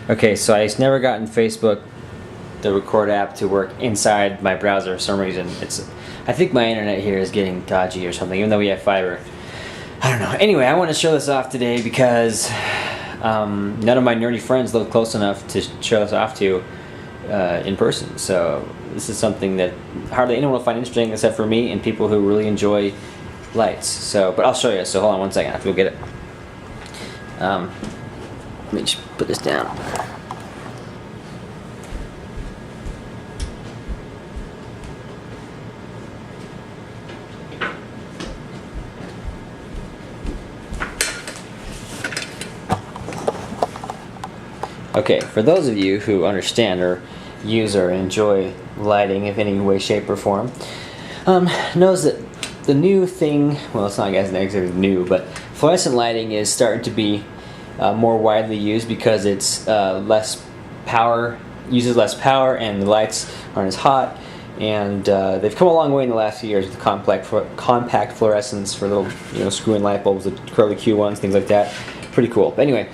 Okay, so I've never gotten Facebook, the record app, to work inside my browser for some reason. I think my internet here is getting dodgy or something, even though we have fiber. I don't know. Anyway, I want to show this off today because none of my nerdy friends live close enough to show this off to in person. So this is something that hardly anyone will find interesting except for me and people who really enjoy lights. So, but I'll show you. So hold on one second. I have to go get it. Let me just put this down. Okay, for those of you who understand or use or enjoy lighting in any way, shape, or form, knows that the new thing, well, it's not exactly new, but fluorescent lighting is starting to be more widely used because it's less power, uses less power, and the lights aren't as hot. And they've come a long way in the last few years with compact fluorescents for little, screw-in light bulbs, the curly Q ones, things like that. Pretty cool. But anyway.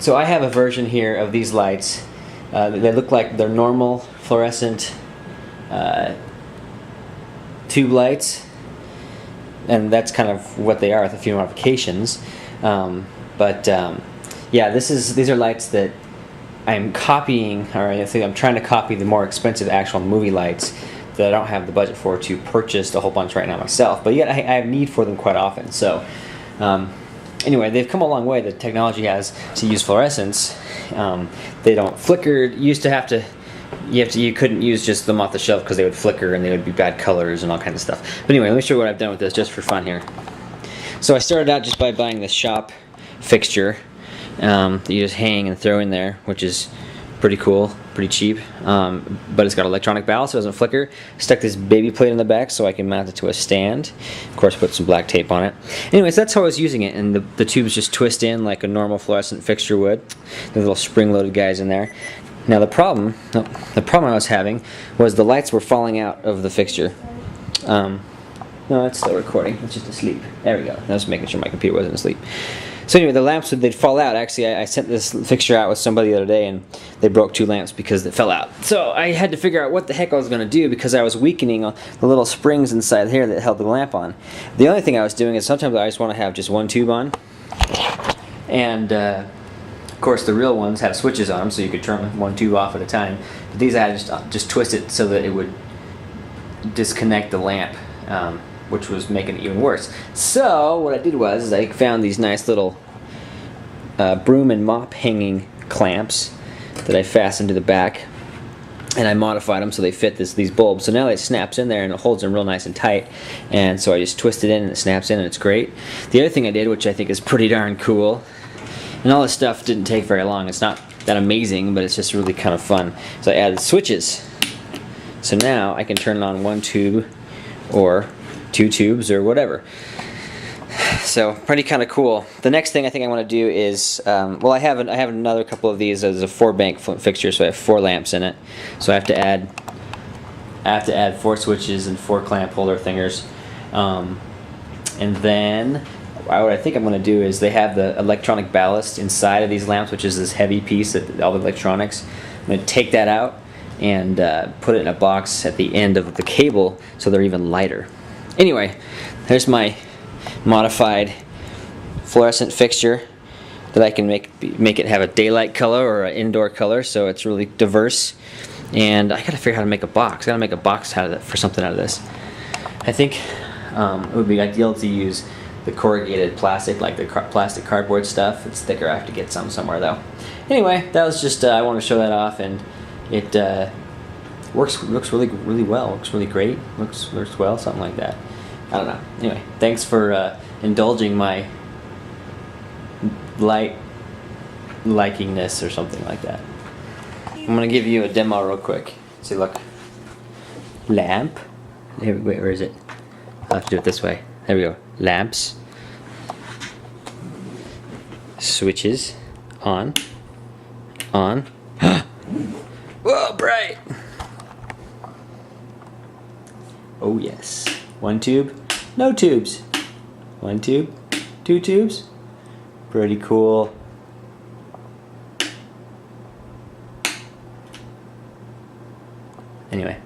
So I have a version here of these lights. They look like they're normal fluorescent tube lights, and that's kind of what they are with a few modifications. Yeah, these are lights that I'm copying, or I think I'm trying to copy the more expensive actual movie lights that I don't have the budget for to purchase a whole bunch right now myself. But yet I have need for them quite often. So. Anyway, they've come a long way. The technology has to use fluorescents. They don't flicker. You couldn't use just them off the shelf because they would flicker and they would be bad colors and all kinds of stuff. But anyway, let me show you what I've done with this just for fun here. So I started out just by buying this shop fixture that you just hang and throw in there, which is pretty cool, pretty cheap. But it's got electronic ballast, so it doesn't flicker. Stuck this baby plate in the back so I can mount it to a stand. Of course, put some black tape on it. Anyways, that's how I was using it, and the tubes just twist in like a normal fluorescent fixture would. The little spring-loaded guys in there. Now the problem I was having was the lights were falling out of the fixture. No, it's still recording. It's just asleep. There we go. I was making sure my computer wasn't asleep. So anyway, the lamps, they'd fall out. Actually, I sent this fixture out with somebody the other day, and they broke 2 lamps because it fell out. So I had to figure out what the heck I was going to do because I was weakening the little springs inside here that held the lamp on. The only thing I was doing is sometimes I just want to have just one tube on. And, of course, the real ones have switches on them, so you could turn one tube off at a time. But these I had to just twist it so that it would disconnect the lamp. Which was making it even worse. So what I did was I found these nice little broom and mop hanging clamps that I fastened to the back, and I modified them so they fit these bulbs. So now it snaps in there and it holds them real nice and tight, and so I just twist it in and it snaps in and it's great. The other thing I did, which I think is pretty darn cool, and all this stuff didn't take very long, it's not that amazing, but it's just really kind of fun, so I added switches. So now I can turn it on one tube or 2 tubes or whatever. So pretty kind of cool. The next thing I think I want to do is, well, I have another couple of these as a 4-bank fixture, so I have 4 lamps in it. So I have to add 4 switches and 4 clamp holder thingers. And then what I think I'm going to do is they have the electronic ballast inside of these lamps, which is this heavy piece that all the electronics. I'm going to take that out and put it in a box at the end of the cable so they're even lighter. Anyway, there's my modified fluorescent fixture that I can make it have a daylight color or an indoor color, so it's really diverse. And I gotta figure out how to make a box. I gotta make a box for something out of this. I think it would be ideal to use the corrugated plastic, like the plastic cardboard stuff. It's thicker. I have to get some somewhere though. Anyway, that was just I wanted to show that off, and it looks really well. Looks really great. Works well, something like that. I don't know. Anyway, thanks for indulging my likingness or something like that. I'm gonna give you a demo real quick. See, look. Lamp. Wait, where is it? I'll have to do it this way. There we go. Lamps. Switches. On. On. Whoa, bright! Oh yes. 1 tube. No tubes. 1 tube. 2 tubes. Pretty cool. Anyway,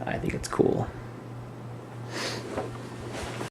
I think it's cool.